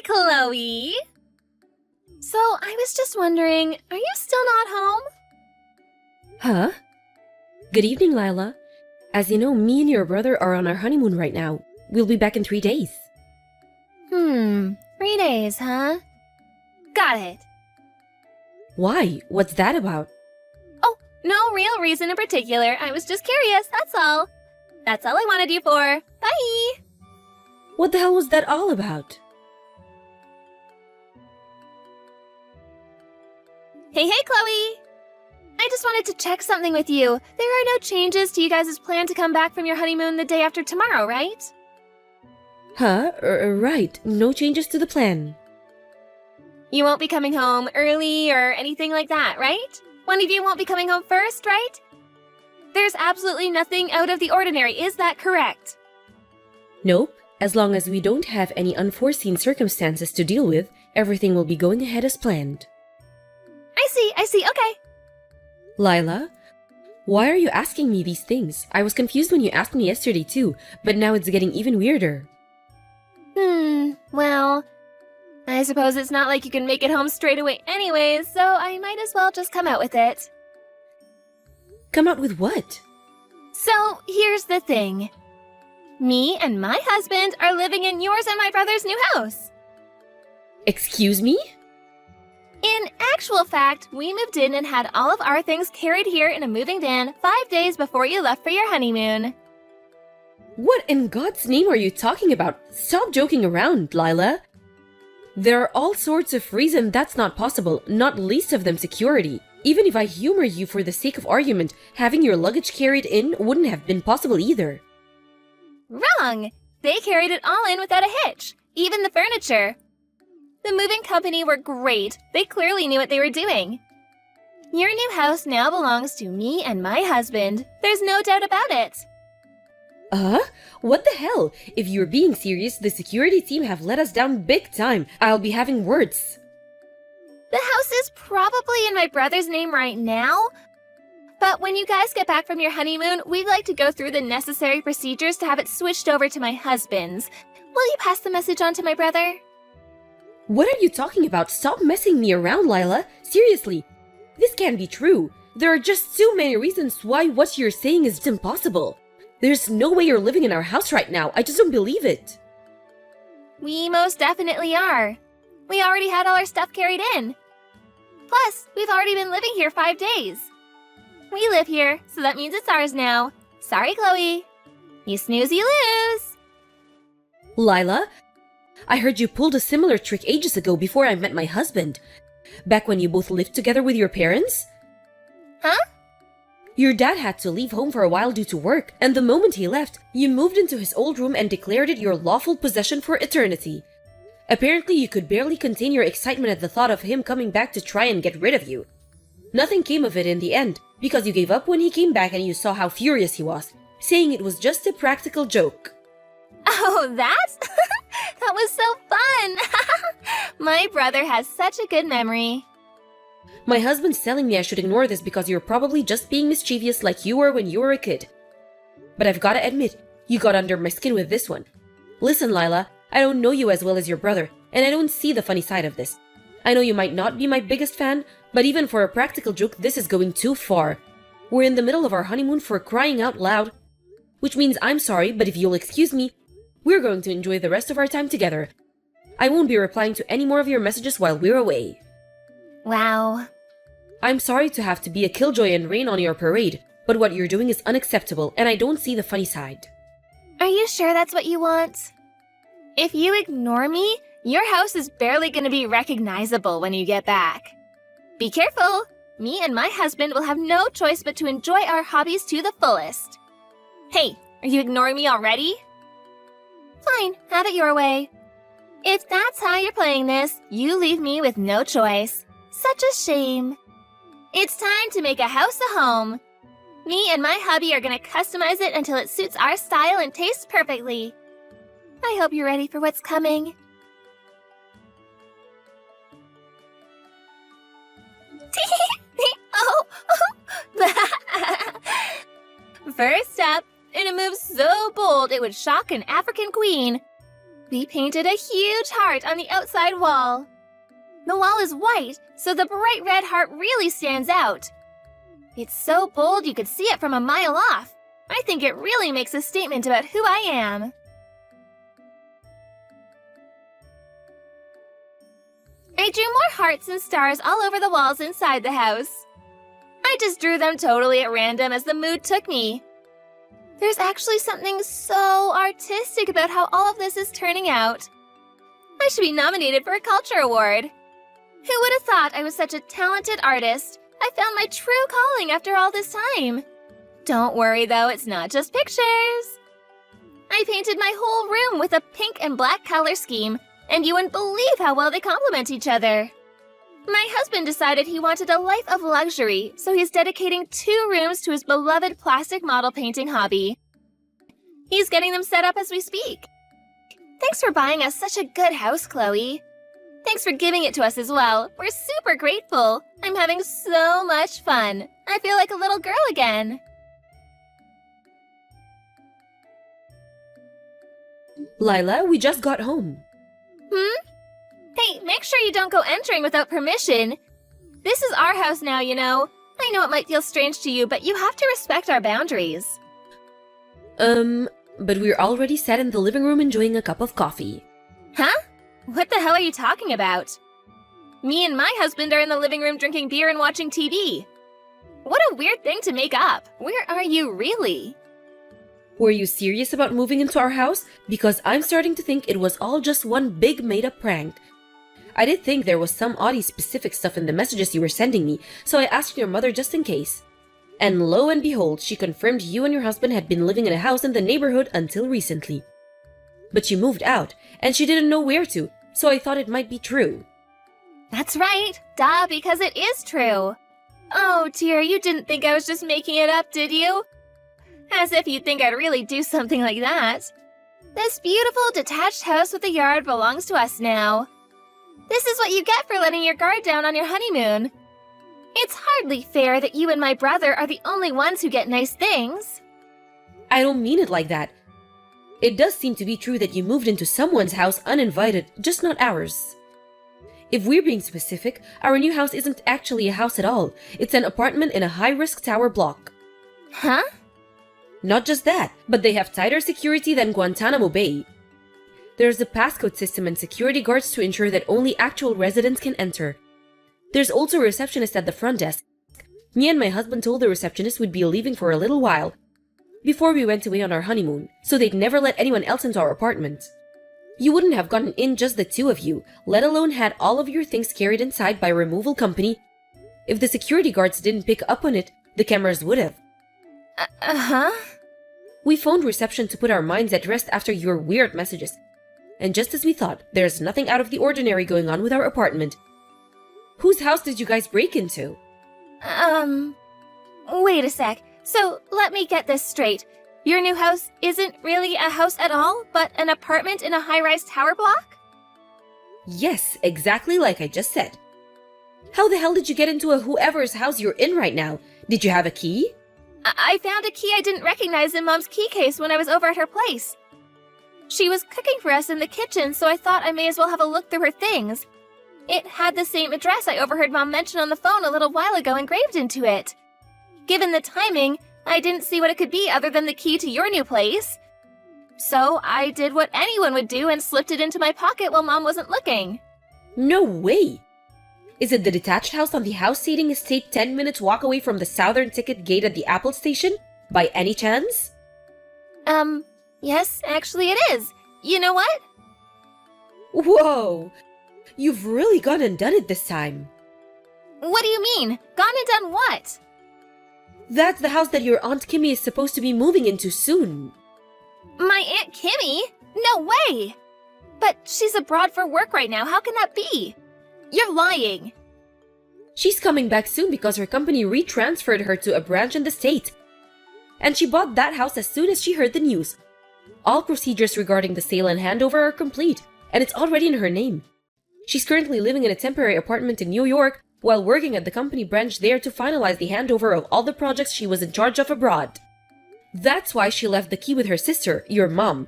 Chloe! So, I was just wondering, are you still not home? Huh? Good evening, Lila. As you know, me and your brother are on our honeymoon right now. We'll be back in 3 days. 3 days, huh? Got it. Why? What's that about? Oh, no real reason in particular. I was just curious, that's all. That's all I wanted you for. Bye! What the hell was that all about? Hey, Chloe! I just wanted to check something with you. There are no changes to you guys' plan to come back from your honeymoon the day after tomorrow, right? Huh? Right. No changes to the plan. You won't be coming home early or anything like that, right? One of you won't be coming home first, right? There's absolutely nothing out of the ordinary, is that correct? Nope. As long as we don't have any unforeseen circumstances to deal with, everything will be going ahead as planned. I see, okay. Lila, why are you asking me these things? I was confused when you asked me yesterday too, but now it's getting even weirder. Well, I suppose it's not like you can make it home straight away anyways, so I might as well just come out with it. Come out with what? So, here's the thing. Me and my husband are living in yours and my brother's new house. Excuse me? In actual fact, we moved in and had all of our things carried here in a moving van 5 days before you left for your honeymoon. What in God's name are you talking about? Stop joking around, Lila. There are all sorts of reasons that's not possible, not least of them security. Even if I humor you for the sake of argument, having your luggage carried in wouldn't have been possible either. Wrong! They carried it all in without a hitch, even the furniture. The moving company were great. They clearly knew what they were doing. Your new house now belongs to me and my husband. There's no doubt about it. What the hell? If you're being serious, the security team have let us down big time. I'll be having words. The house is probably in my brother's name right now. But when you guys get back from your honeymoon, we'd like to go through the necessary procedures to have it switched over to my husband's. Will you pass the message on to my brother? What are you talking about? Stop messing me around, Lila. Seriously, this can't be true. There are just too many reasons why what you're saying is impossible. There's no way you're living in our house right now. I just don't believe it. We most definitely are. We already had all our stuff carried in. Plus, we've already been living here 5 days. We live here, so that means it's ours now. Sorry, Chloe. You snooze, you lose. Lila, I heard you pulled a similar trick ages ago before I met my husband. Back when you both lived together with your parents? Huh? Your dad had to leave home for a while due to work, and the moment he left, you moved into his old room and declared it your lawful possession for eternity. Apparently, you could barely contain your excitement at the thought of him coming back to try and get rid of you. Nothing came of it in the end, because you gave up when he came back and you saw how furious he was, saying it was just a practical joke. Oh, that? That was so fun! My brother has such a good memory. My husband's telling me I should ignore this because you're probably just being mischievous like you were when you were a kid. But I've gotta admit, you got under my skin with this one. Listen, Lila, I don't know you as well as your brother, and I don't see the funny side of this. I know you might not be my biggest fan, but even for a practical joke, this is going too far. We're in the middle of our honeymoon for crying out loud. Which means I'm sorry, but if you'll excuse me, we're going to enjoy the rest of our time together. I won't be replying to any more of your messages while we're away. Wow. I'm sorry to have to be a killjoy and rain on your parade, but what you're doing is unacceptable, and I don't see the funny side. Are you sure that's what you want? If you ignore me, your house is barely going to be recognizable when you get back. Be careful! Me and my husband will have no choice but to enjoy our hobbies to the fullest. Hey, are you ignoring me already? Fine, have it your way. If that's how you're playing this, you leave me with no choice. Such a shame. It's time to make a house a home. Me and my hubby are gonna customize it until it suits our style and tastes perfectly. I hope you're ready for what's coming. First up, in a move so bold it would shock an African queen, We painted a huge heart on the outside wall. The wall is white, so the bright red heart really stands out. It's so bold you could see it from a mile off. I think it really makes a statement about who I am. I drew more hearts and stars all over the walls inside the house. I just drew them totally at random as the mood took me. There's actually something so artistic about how all of this is turning out. I should be nominated for a culture award. Who would have thought I was such a talented artist? I found my true calling after all this time. Don't worry though, it's not just pictures. I painted my whole room with a pink and black color scheme, and you wouldn't believe how well they complement each other. My husband decided he wanted a life of luxury, so he's dedicating 2 rooms to his beloved plastic model painting hobby. He's getting them set up as we speak. Thanks for buying us such a good house, Chloe. Thanks for giving it to us as well. We're super grateful. I'm having so much fun. I feel like a little girl again. Lila, we just got home. Hey, make sure you don't go entering without permission. This is our house now, you know. I know it might feel strange to you, but you have to respect our boundaries. But we're already sat in the living room enjoying a cup of coffee. Huh? What the hell are you talking about? Me and my husband are in the living room drinking beer and watching TV. What a weird thing to make up. Where are you really? Were you serious about moving into our house? Because I'm starting to think it was all just one big made-up prank. I did think there was some Audie-specific stuff in the messages you were sending me, so I asked your mother just in case. And lo and behold, she confirmed you and your husband had been living in a house in the neighborhood until recently. But you moved out, and she didn't know where to, so I thought it might be true. That's right. Duh, because it is true. Oh dear, you didn't think I was just making it up, did you? As if you'd think I'd really do something like that. This beautiful detached house with a yard belongs to us now. This is what you get for letting your guard down on your honeymoon. It's hardly fair that you and my brother are the only ones who get nice things. I don't mean it like that. It does seem to be true that you moved into someone's house uninvited, just not ours. If we're being specific, our new house isn't actually a house at all. It's an apartment in a high-risk tower block. Huh? Not just that, but they have tighter security than Guantanamo Bay. There's a passcode system and security guards to ensure that only actual residents can enter. There's also a receptionist at the front desk. Me and my husband told the receptionist we'd be leaving for a little while before we went away on our honeymoon, so they'd never let anyone else into our apartment. You wouldn't have gotten in just the 2 of you, let alone had all of your things carried inside by a removal company. If the security guards didn't pick up on it, the cameras would have. Uh-huh? We phoned reception to put our minds at rest after your weird messages. And just as we thought, there's nothing out of the ordinary going on with our apartment. Whose house did you guys break into? Wait a sec. So, let me get this straight. Your new house isn't really a house at all, but an apartment in a high-rise tower block? Yes, exactly like I just said. How the hell did you get into a whoever's house you're in right now? Did you have a key? I found a key I didn't recognize in Mom's key case when I was over at her place. She was cooking for us in the kitchen, so I thought I may as well have a look through her things. It had the same address I overheard Mom mention on the phone a little while ago engraved into it. Given the timing, I didn't see what it could be other than the key to your new place. So I did what anyone would do and slipped it into my pocket while Mom wasn't looking. No way! Is it the detached house on the house seating estate 10 minutes walk away from the southern ticket gate at the Apple station? By any chance? Yes, actually it is. You know what? Whoa! You've really gone and done it this time. What do you mean? Gone and done what? That's the house that your Aunt Kimmy is supposed to be moving into soon. My Aunt Kimmy? No way! But she's abroad for work right now. How can that be? You're lying. She's coming back soon because her company retransferred her to a branch in the state. And she bought that house as soon as she heard the news. All procedures regarding the sale and handover are complete, and it's already in her name. She's currently living in a temporary apartment in New York while working at the company branch there to finalize the handover of all the projects she was in charge of abroad. That's why she left the key with her sister, your mom.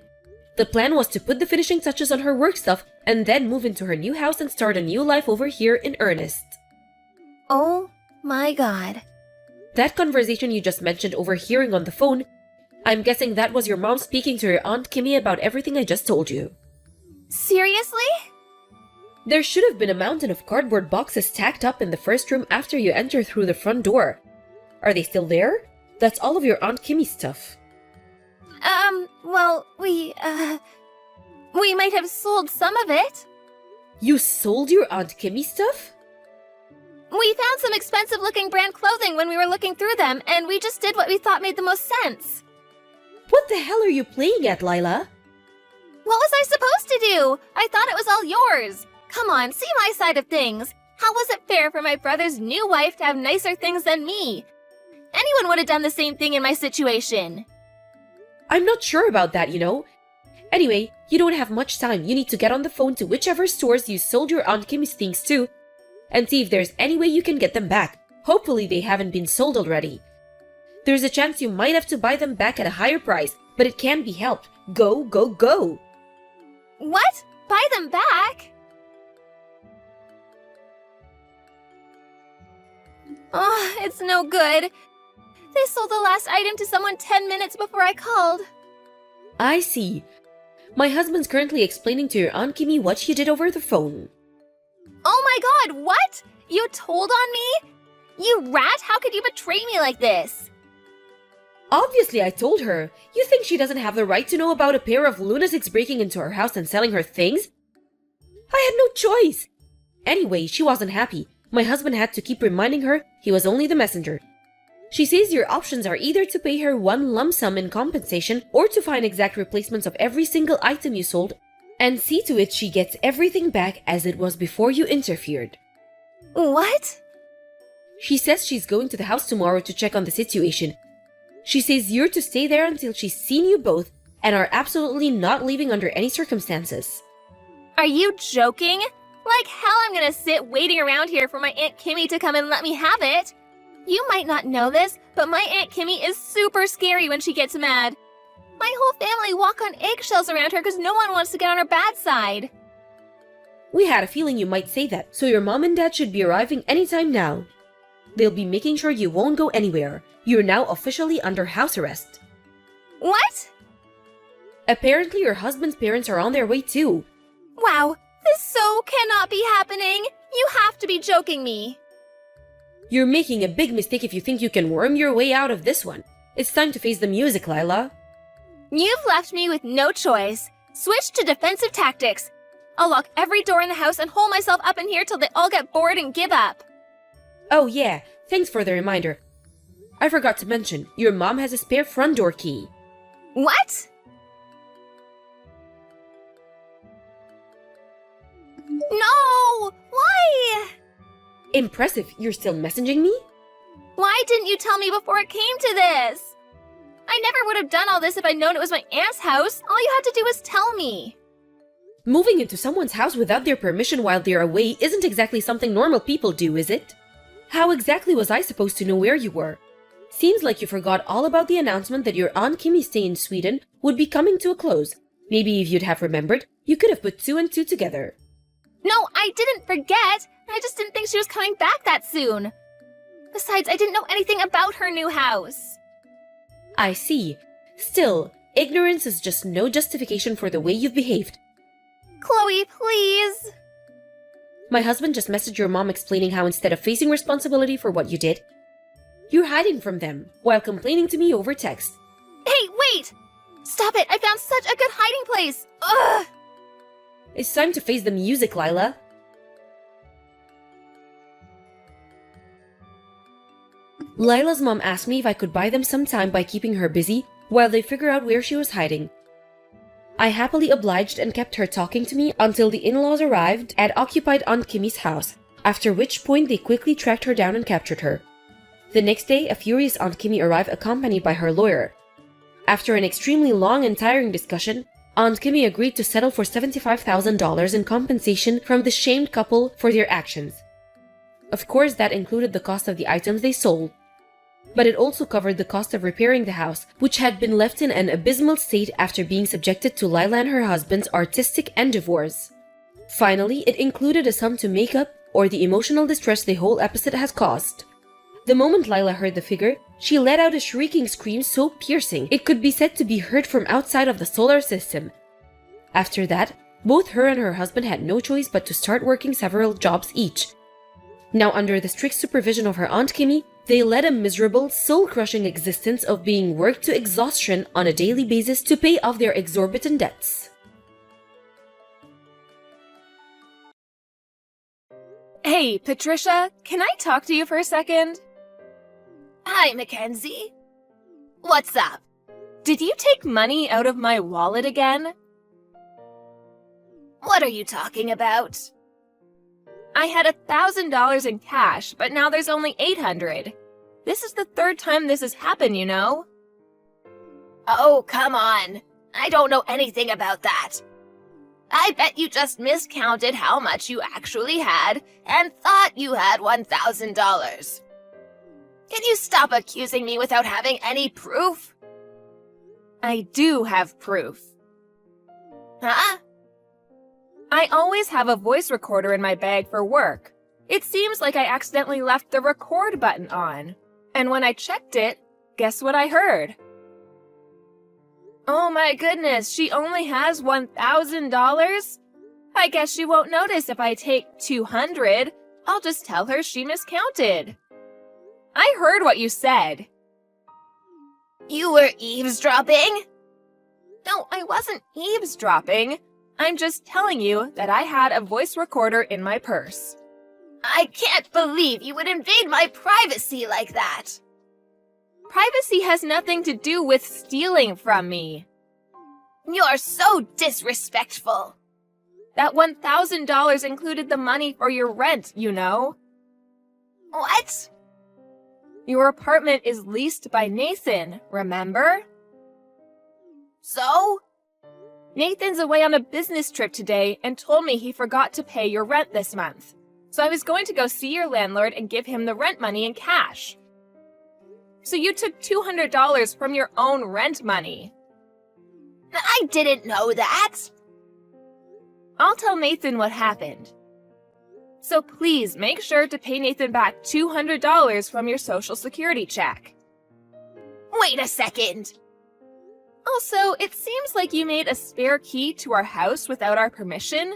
The plan was to put the finishing touches on her work stuff and then move into her new house and start a new life over here in earnest. Oh my god. That conversation you just mentioned overhearing on the phone, I'm guessing that was your mom speaking to your Aunt Kimmy about everything I just told you. Seriously? There should have been a mountain of cardboard boxes stacked up in the first room after you enter through the front door. Are they still there? That's all of your Aunt Kimmy's stuff. Well, we might have sold some of it. You sold your Aunt Kimmy's stuff? We found some expensive-looking brand clothing when we were looking through them, and we just did what we thought made the most sense. What the hell are you playing at, Lila? What was I supposed to do? I thought it was all yours. Come on, see my side of things. How was it fair for my brother's new wife to have nicer things than me? Anyone would have done the same thing in my situation. I'm not sure about that, you know. Anyway, you don't have much time. You need to get on the phone to whichever stores you sold your Aunt Kimmy's things to and see if there's any way you can get them back. Hopefully they haven't been sold already. There's a chance you might have to buy them back at a higher price, but it can be helped. Go, go, go! What? Buy them back? Oh, it's no good. They sold the last item to someone 10 minutes before I called. I see. My husband's currently explaining to your Aunt Kimmy what you did over the phone. Oh my god, what? You told on me? You rat, how could you betray me like this? Obviously, I told her. You think she doesn't have the right to know about a pair of lunatics breaking into her house and selling her things? I had no choice. Anyway, she wasn't happy. My husband had to keep reminding her he was only the messenger. She says your options are either to pay her one lump sum in compensation or to find exact replacements of every single item you sold and see to it she gets everything back as it was before you interfered. What? She says she's going to the house tomorrow to check on the situation. She says you're to stay there until she's seen you both and are absolutely not leaving under any circumstances. Are you joking? Like hell I'm gonna sit waiting around here for my Aunt Kimmy to come and let me have it. You might not know this, but my Aunt Kimmy is super scary when she gets mad. My whole family walk on eggshells around her because no one wants to get on her bad side. We had a feeling you might say that, so your mom and dad should be arriving anytime now. They'll be making sure you won't go anywhere. You're now officially under house arrest. What? Apparently your husband's parents are on their way too. Wow, this so cannot be happening. You have to be joking me. You're making a big mistake if you think you can worm your way out of this one. It's time to face the music, Lila. You've left me with no choice. Switch to defensive tactics. I'll lock every door in the house and hole myself up in here till they all get bored and give up. Oh yeah, thanks for the reminder. I forgot to mention, your mom has a spare front door key. What? No! Why? Impressive, you're still messaging me? Why didn't you tell me before it came to this? I never would have done all this if I'd known it was my aunt's house. All you had to do was tell me. Moving into someone's house without their permission while they're away isn't exactly something normal people do, is it? How exactly was I supposed to know where you were? Seems like you forgot all about the announcement that your Aunt Kimmy's stay in Sweden would be coming to a close. Maybe if you'd have remembered, you could have put 2 and 2 together. No, I didn't forget. I just didn't think she was coming back that soon. Besides, I didn't know anything about her new house. I see. Still, ignorance is just no justification for the way you've behaved. Chloe, please. My husband just messaged your mom explaining how instead of facing responsibility for what you did, you're hiding from them while complaining to me over text. Hey, wait! Stop it! I found such a good hiding place! Ugh! It's time to face the music, Lila. Lila's mom asked me if I could buy them some time by keeping her busy while they figure out where she was hiding. I happily obliged and kept her talking to me until the in-laws arrived and occupied Aunt Kimmy's house, after which point they quickly tracked her down and captured her. The next day, a furious Aunt Kimmy arrived accompanied by her lawyer. After an extremely long and tiring discussion, Aunt Kimmy agreed to settle for $75,000 in compensation from the shamed couple for their actions. Of course, that included the cost of the items they sold. but it also covered the cost of repairing the house, which had been left in an abysmal state after being subjected to Lila and her husband's artistic endeavors. Finally, it included a sum to make up or the emotional distress the whole episode has caused. The moment Lila heard the figure, she let out a shrieking scream so piercing it could be said to be heard from outside of the solar system. After that, both her and her husband had no choice but to start working several jobs each. Now, under the strict supervision of her Aunt Kimmy, they led a miserable, soul-crushing existence of being worked to exhaustion on a daily basis to pay off their exorbitant debts. Hey, Patricia, can I talk to you for a second? Hi, Mackenzie. What's up? Did you take money out of my wallet again? What are you talking about? I had $1,000 in cash, but now there's only $800. This is the third time this has happened, you know? Oh, come on. I don't know anything about that. I bet you just miscounted how much you actually had and thought you had $1,000. Can you stop accusing me without having any proof? I do have proof. Huh? I always have a voice recorder in my bag for work. It seems like I accidentally left the record button on. And when I checked it, guess what I heard? Oh my goodness, she only has $1,000? I guess she won't notice if I take 200. I'll just tell her she miscounted. I heard what you said. You were eavesdropping? No, I wasn't eavesdropping. I'm just telling you that I had a voice recorder in my purse. I can't believe you would invade my privacy like that. Privacy has nothing to do with stealing from me. You're so disrespectful. That $1,000 included the money for your rent, you know. What? Your apartment is leased by Nathan, remember? So? Nathan's away on a business trip today and told me he forgot to pay your rent this month. So I was going to go see your landlord and give him the rent money in cash. So you took $200 from your own rent money. I didn't know that. I'll tell Nathan what happened. So please make sure to pay Nathan back $200 from your Social Security check. Wait a second. Also, it seems like you made a spare key to our house without our permission.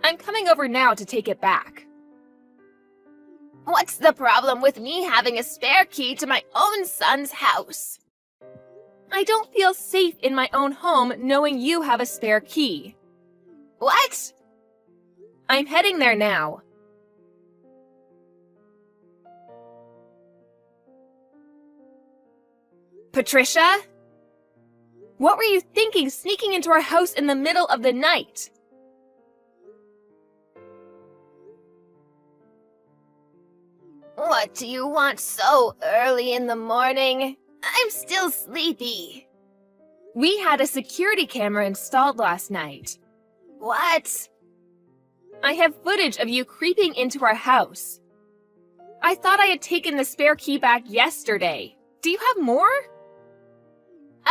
I'm coming over now to take it back. What's the problem with me having a spare key to my own son's house? I don't feel safe in my own home knowing you have a spare key. What? I'm heading there now. Patricia? What were you thinking sneaking into our house in the middle of the night? What do you want so early in the morning? I'm still sleepy. We had a security camera installed last night. What? I have footage of you creeping into our house. I thought I had taken the spare key back yesterday. Do you have more?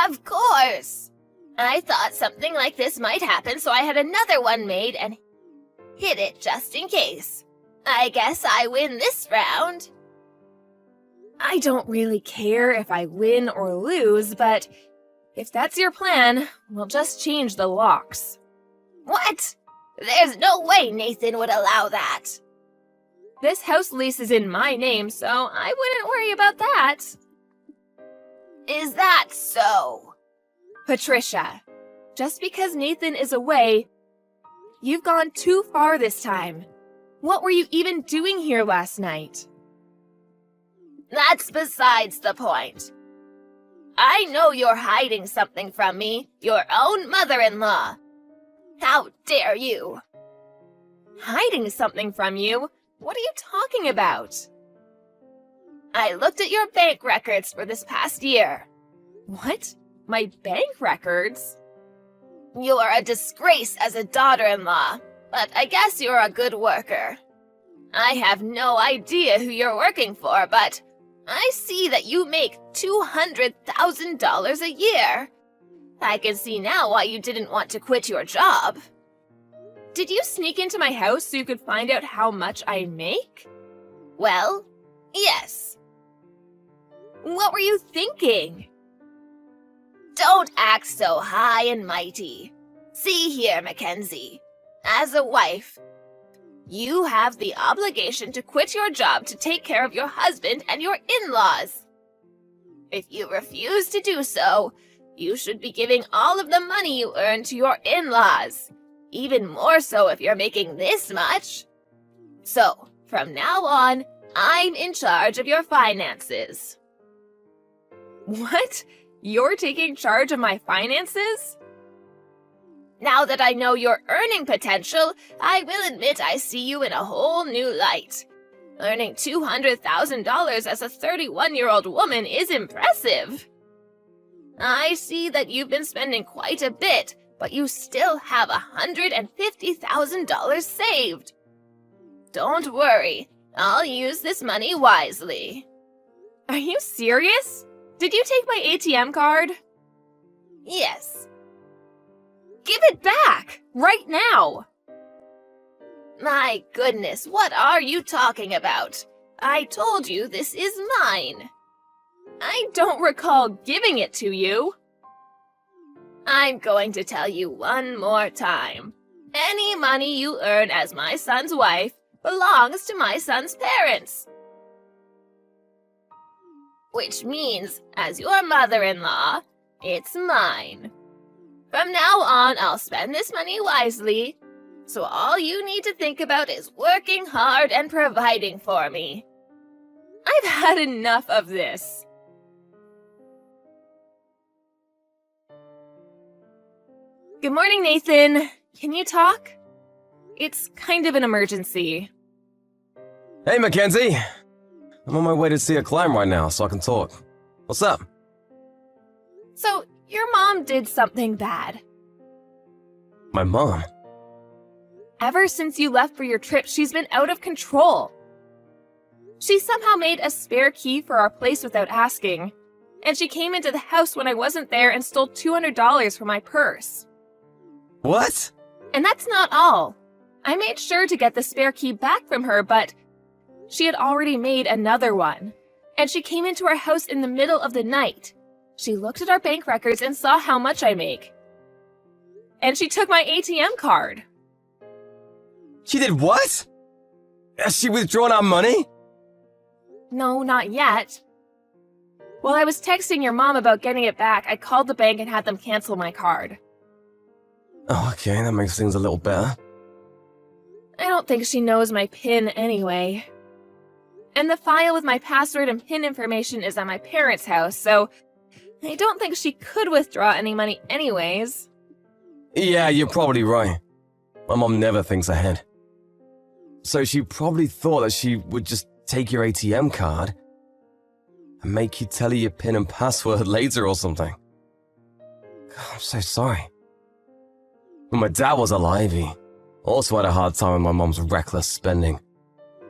Of course. I thought something like this might happen, so I had another one made and hid it just in case. I guess I win this round. I don't really care if I win or lose, but if that's your plan, we'll just change the locks. What? There's no way Nathan would allow that. This house lease is in my name, so I wouldn't worry about that. Is that so? Patricia, just because Nathan is away, you've gone too far this time. What were you even doing here last night? That's besides the point. I know you're hiding something from me, your own mother-in-law. How dare you? Hiding something from you? What are you talking about? I looked at your bank records for this past year. What? My bank records? You're a disgrace as a daughter-in-law, but I guess you're a good worker. I have no idea who you're working for, but I see that you make $200,000 a year. I can see now why you didn't want to quit your job. Did you sneak into my house so you could find out how much I make? Well, yes. What were you thinking? Don't act so high and mighty. See here, Mackenzie. As a wife, you have the obligation to quit your job to take care of your husband and your in-laws. If you refuse to do so, you should be giving all of the money you earn to your in-laws. Even more so if you're making this much. So, from now on, I'm in charge of your finances. What? You're taking charge of my finances? Now that I know your earning potential, I will admit I see you in a whole new light. Earning $200,000 as a 31-year-old woman is impressive. I see that you've been spending quite a bit, but you still have $150,000 saved. Don't worry, I'll use this money wisely. Are you serious? Did you take my ATM card? Yes. Give it back! Right now! My goodness, what are you talking about? I told you this is mine. I don't recall giving it to you. I'm going to tell you one more time. Any money you earn as my son's wife belongs to my son's parents. Which means, as your mother-in-law, it's mine. From now on, I'll spend this money wisely, so all you need to think about is working hard and providing for me. I've had enough of this. Good morning, Nathan. Can you talk? It's kind of an emergency. Hey, Mackenzie! I'm on my way to see a client right now, so I can talk. What's up? So, your mom did something bad. My mom? Ever since you left for your trip, she's been out of control. She somehow made a spare key for our place without asking, and she came into the house when I wasn't there and stole $200 from my purse. What? And that's not all. I made sure to get the spare key back from her, but she had already made another one. And she came into our house in the middle of the night. She looked at our bank records and saw how much I make. And she took my ATM card. She did what? Has she withdrawn our money? No, not yet. While I was texting your mom about getting it back, I called the bank and had them cancel my card. Oh, okay, that makes things a little better. I don't think she knows my PIN anyway. And the file with my password and PIN information is at my parents' house, so I don't think she could withdraw any money anyways. Yeah, you're probably right. My mom never thinks ahead. So she probably thought that she would just take your ATM card and make you tell her your PIN and password later or something. God, I'm so sorry. When my dad was alive, he also had a hard time with my mom's reckless spending.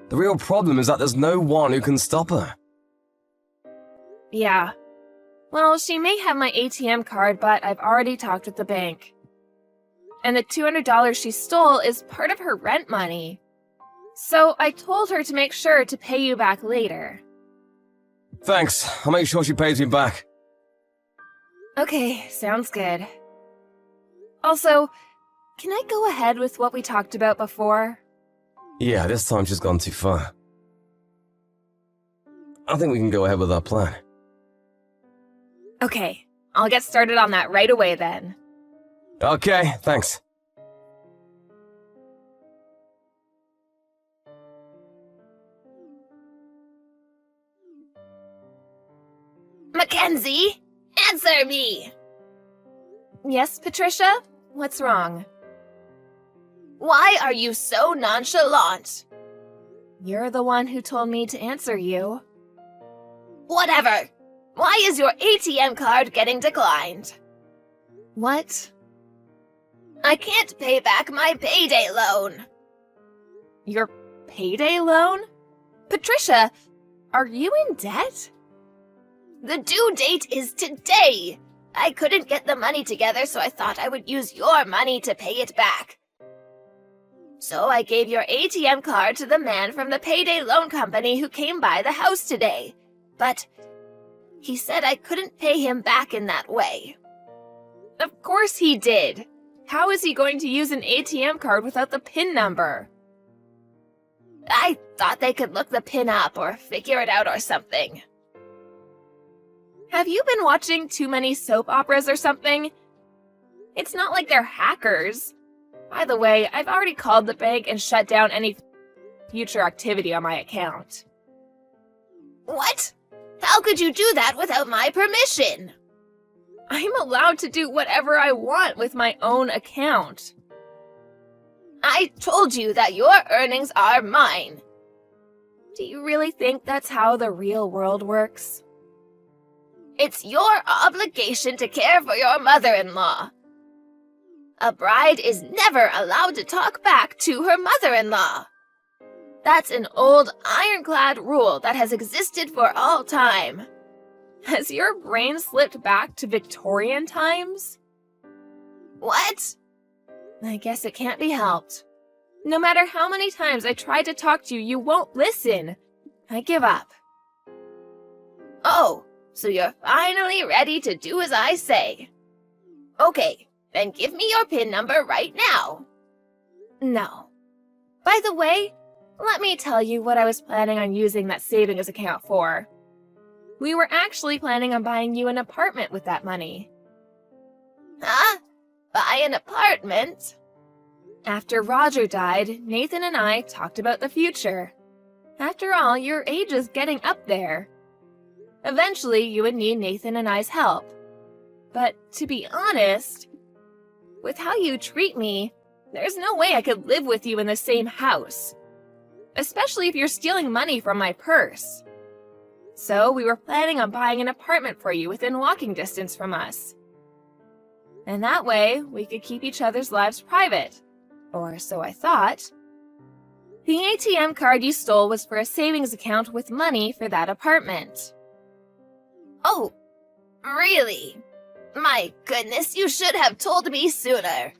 The real problem is that there's no one who can stop her. Yeah. Well, she may have my ATM card, but I've already talked with the bank. And the $200 she stole is part of her rent money. So I told her to make sure to pay you back later. Thanks. I'll make sure she pays me back. Okay, sounds good. Also, can I go ahead with what we talked about before? Yeah, this time she's gone too far. I think we can go ahead with our plan. Okay, I'll get started on that right away then. Okay, thanks. Mackenzie, answer me! Yes, Patricia? What's wrong? Why are you so nonchalant? You're the one who told me to answer you. Whatever. Why is your ATM card getting declined? What? I can't pay back my payday loan. Your payday loan? Patricia, Are you in debt? The due date is today. I couldn't get the money together, so I thought I would use your money to pay it back. So I gave your ATM card to the man from the payday loan company who came by the house today. But he said I couldn't pay him back in that way. Of course he did. How is he going to use an ATM card without the PIN number? I thought they could look the PIN up or figure it out or something. Have you been watching too many soap operas or something? It's not like they're hackers. By the way, I've already called the bank and shut down any future activity on my account. What? How could you do that without my permission? I'm allowed to do whatever I want with my own account. I told you that your earnings are mine. Do you really think that's how the real world works? It's your obligation to care for your mother-in-law. A bride is never allowed to talk back to her mother-in-law. That's an old ironclad rule that has existed for all time. Has your brain slipped back to Victorian times? What? I guess it can't be helped. No matter how many times I try to talk to you, you won't listen. I give up. Oh, so you're finally ready to do as I say. Okay, then give me your PIN number right now. No. By the way, let me tell you what I was planning on using that savings account for. We were actually planning on buying you an apartment with that money. Huh? Buy an apartment? After Roger died, Nathan and I talked about the future. After all, your age is getting up there. Eventually, you would need Nathan and I's help. But to be honest, with how you treat me, there's no way I could live with you in the same house. Especially if you're stealing money from my purse. So we were planning on buying an apartment for you within walking distance from us. And that way, we could keep each other's lives private. Or so I thought. The ATM card you stole was for a savings account with money for that apartment. Oh, really? My goodness, you should have told me sooner.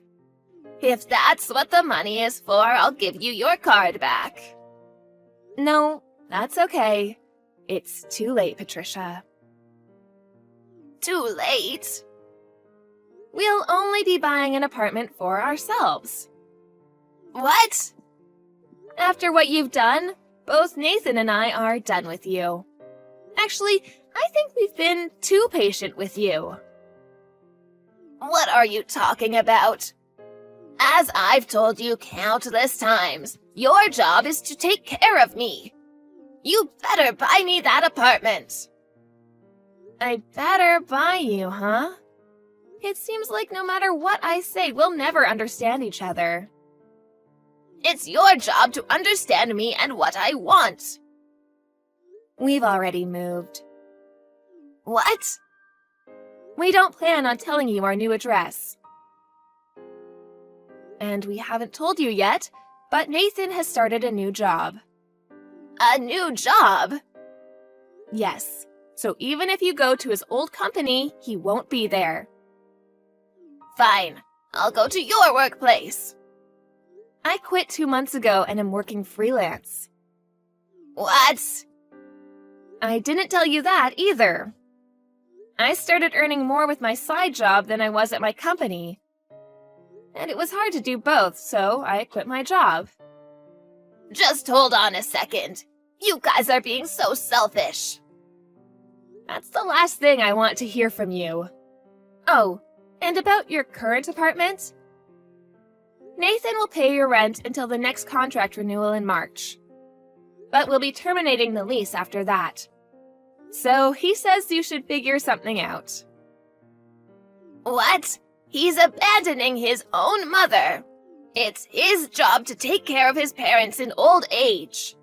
If that's what the money is for, I'll give you your card back. No, that's okay. It's too late, Patricia. Too late? We'll only be buying an apartment for ourselves. What? After what you've done, both Nathan and I are done with you. Actually, I think we've been too patient with you. What are you talking about? As I've told you countless times, your job is to take care of me. You better buy me that apartment. I better buy you, huh? It seems like no matter what I say, we'll never understand each other. It's your job to understand me and what I want. We've already moved. What? We don't plan on telling you our new address. And we haven't told you yet, but Nathan has started a new job. A new job? Yes, so even if you go to his old company, he won't be there. Fine, I'll go to your workplace. I quit 2 months ago and am working freelance. What? I didn't tell you that either. I started earning more with my side job than I was at my company. And it was hard to do both, so I quit my job. Just hold on a second. You guys are being so selfish. That's the last thing I want to hear from you. Oh, and about your current apartment? Nathan will pay your rent until the next contract renewal in March. But we'll be terminating the lease after that. So he says you should figure something out. What? He's abandoning his own mother. It's his job to take care of his parents in old age.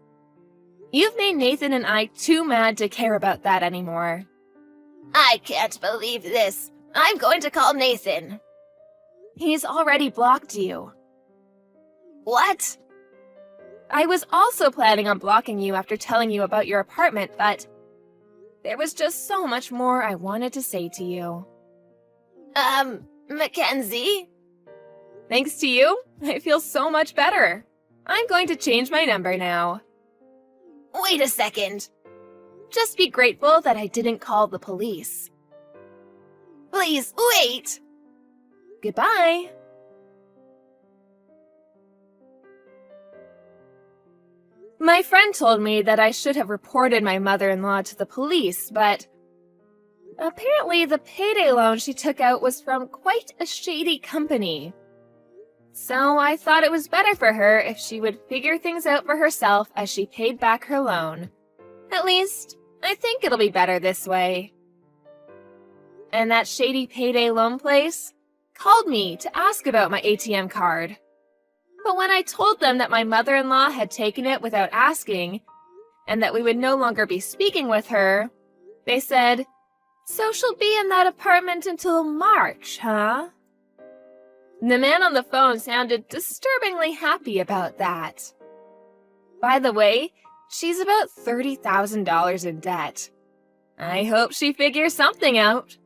You've made Nathan and I too mad to care about that anymore. I can't believe this. I'm going to call Nathan. He's already blocked you. What? I was also planning on blocking you after telling you about your apartment, but there was just so much more I wanted to say to you. Mackenzie? Thanks to you, I feel so much better. I'm going to change my number now. Wait a second. Just be grateful that I didn't call the police. Please, wait! Goodbye. My friend told me that I should have reported my mother-in-law to the police, but apparently the payday loan she took out was from quite a shady company. So I thought it was better for her if she would figure things out for herself as she paid back her loan. At least, I think it'll be better this way. And that shady payday loan place called me to ask about my ATM card. But when I told them that my mother-in-law had taken it without asking, and that we would no longer be speaking with her, they said, "So she'll be in that apartment until March, huh?" The man on the phone sounded disturbingly happy about that. By the way, she's about $30,000 in debt. I hope she figures something out.